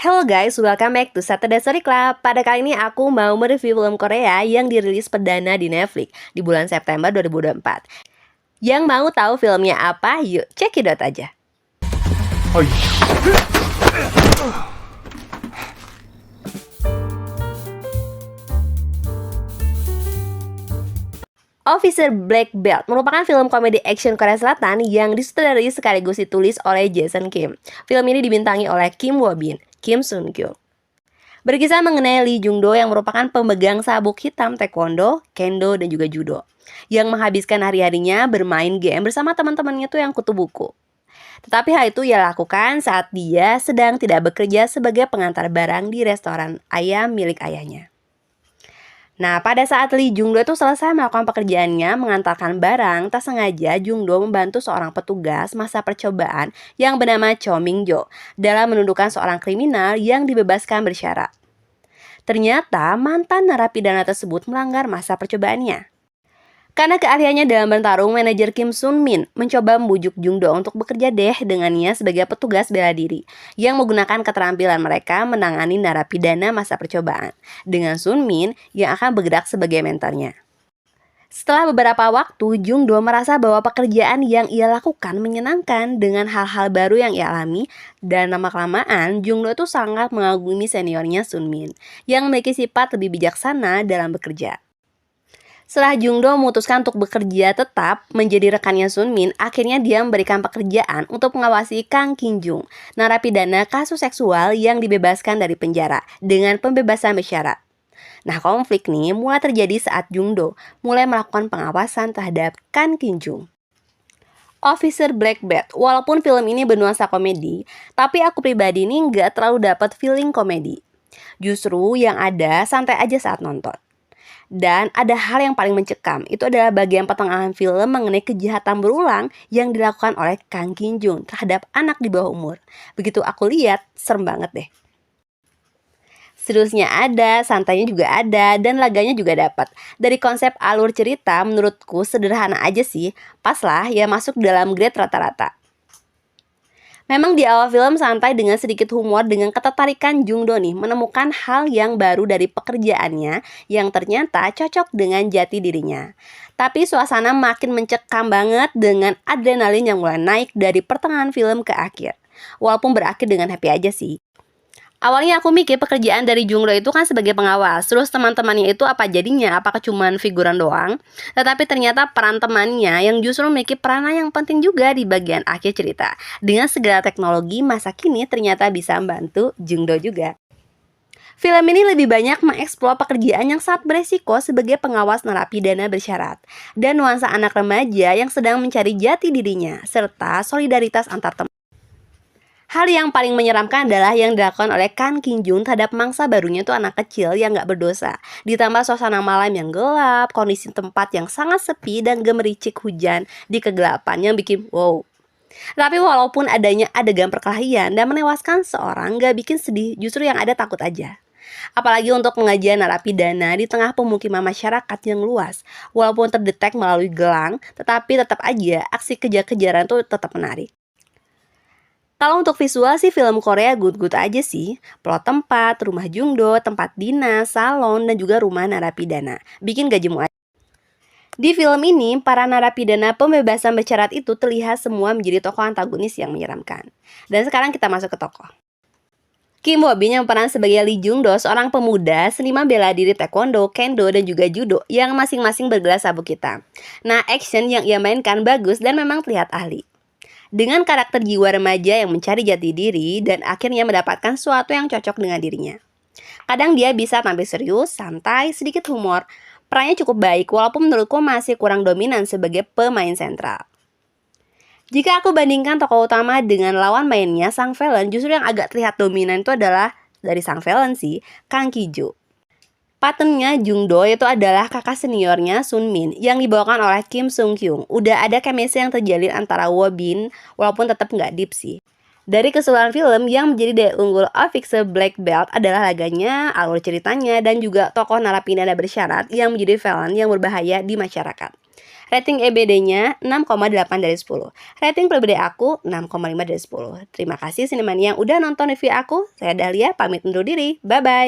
Hello guys, welcome back to Saturday Story Club. Pada kali ini aku mau mereview film Korea yang dirilis perdana di Netflix di bulan September 2024. Yang mau tahu filmnya apa? Yuk cekidot aja. Officer Black Belt merupakan film komedi action Korea Selatan yang disutradarai sekaligus ditulis oleh Jason Kim. Film ini dibintangi oleh Kim Woo Bin, Kim Sun Kyung. Berkisah mengenai Lee Jung Do yang merupakan pemegang sabuk hitam taekwondo, kendo, dan juga judo, yang menghabiskan hari-harinya bermain game bersama teman-temannya tuh yang kutu buku. Tetapi hal itu ia lakukan saat dia sedang tidak bekerja sebagai pengantar barang di restoran ayam milik ayahnya. Nah, pada saat Lee Jung Do itu selesai melakukan pekerjaannya mengantarkan barang, tak sengaja Jung Do membantu seorang petugas masa percobaan yang bernama Cho Min Jo dalam menundukkan seorang kriminal yang dibebaskan bersyarat. Ternyata mantan narapidana tersebut melanggar masa percobaannya. Karena keahliannya dalam bertarung, manajer Kim Sun Min mencoba membujuk Jung Do untuk bekerja deh dengannya sebagai petugas bela diri yang menggunakan keterampilan mereka menangani narapidana masa percobaan dengan Sun Min yang akan bergerak sebagai mentornya. Setelah beberapa waktu, Jung Do merasa bahwa pekerjaan yang ia lakukan menyenangkan dengan hal-hal baru yang ia alami, dan lama-kelamaan Jung Do itu sangat mengagumi seniornya Sun Min yang memiliki sifat lebih bijaksana dalam bekerja. Setelah Jung Do memutuskan untuk bekerja tetap menjadi rekannya Sun Min, akhirnya dia memberikan pekerjaan untuk mengawasi Kang Kin Jung, narapidana kasus seksual yang dibebaskan dari penjara dengan pembebasan bersyarat. Nah, konflik nih mulai terjadi saat Jung Do mulai melakukan pengawasan terhadap Kang Kin Jung. Officer Black Belt, walaupun film ini bernuansa komedi, tapi aku pribadi nih nggak terlalu dapat feeling komedi. Justru yang ada santai aja saat nonton. Dan ada hal yang paling mencekam, itu adalah bagian pertengahan film mengenai kejahatan berulang yang dilakukan oleh Kang Kin Jung terhadap anak di bawah umur. Begitu aku lihat, serem banget deh. Seriusnya ada, santainya juga ada, dan laganya juga dapat. Dari konsep alur cerita, menurutku sederhana aja sih, pas lah ya masuk dalam grade rata-rata. Memang di awal film santai dengan sedikit humor dengan ketertarikan Jung Do nih menemukan hal yang baru dari pekerjaannya yang ternyata cocok dengan jati dirinya. Tapi suasana makin mencekam banget dengan adrenalin yang mulai naik dari pertengahan film ke akhir. Walaupun berakhir dengan happy aja sih. Awalnya aku mikir pekerjaan dari Jung Do itu kan sebagai pengawas, terus teman-temannya itu apa jadinya, apakah cuman figuran doang? Tetapi ternyata peran temannya yang justru memiliki peranan yang penting juga di bagian akhir cerita. Dengan segala teknologi masa kini ternyata bisa membantu Jung Do juga. Film ini lebih banyak mengeksplor pekerjaan yang sangat beresiko sebagai pengawas narapidana bersyarat dan nuansa anak remaja yang sedang mencari jati dirinya, serta solidaritas antar teman. Hal yang paling menyeramkan adalah yang dilakukan oleh Kang Kin Jung terhadap mangsa barunya itu anak kecil yang gak berdosa. Ditambah suasana malam yang gelap, kondisi tempat yang sangat sepi, dan gemericik hujan di kegelapan yang bikin wow. Tapi walaupun adanya adegan perkelahian dan menewaskan seorang gak bikin sedih, justru yang ada takut aja. Apalagi untuk mengajar narapidana di tengah pemukiman masyarakat yang luas. Walaupun terdetek melalui gelang, tetapi tetap aja aksi kejar-kejaran itu tetap menarik. Kalau untuk visual sih film Korea good-good aja sih. Plot tempat, rumah Jung Do, tempat dinas, salon, dan juga rumah narapidana. Bikin gak jemu aja. Di film ini, para narapidana pembebasan bersyarat itu terlihat semua menjadi tokoh antagonis yang menyeramkan. Dan sekarang kita masuk ke tokoh. Kim Woo Bin yang berperan sebagai Lee Jung Do, seorang pemuda seniman bela diri taekwondo, kendo, dan juga judo yang masing-masing bergelar sabuk hitam. Nah, action yang ia mainkan bagus dan memang terlihat ahli. Dengan karakter jiwa remaja yang mencari jati diri dan akhirnya mendapatkan sesuatu yang cocok dengan dirinya. Kadang dia bisa tampil serius, santai, sedikit humor. Perannya cukup baik walaupun menurutku masih kurang dominan sebagai pemain sentral. Jika aku bandingkan tokoh utama dengan lawan mainnya Sang Villain, justru yang agak terlihat dominan itu adalah dari Sang Villain sih, Kang Ki Jo. Partnernya Jung Do itu adalah kakak seniornya Sun Min yang dibawakan oleh Kim Sung Kyung. Udah ada chemistry yang terjalin antara Woo Bin walaupun tetap nggak deep sih. Dari keseluruhan film, yang menjadi daya unggul Afixe Black Belt adalah laganya, alur ceritanya, dan juga tokoh narapidana bersyarat yang menjadi villain yang berbahaya di masyarakat. Rating EBD-nya 6,8 dari 10. Rating pribadi aku 6,5 dari 10. Terima kasih Cinemania yang udah nonton review aku. Saya Dahlia, pamit undur diri. Bye-bye.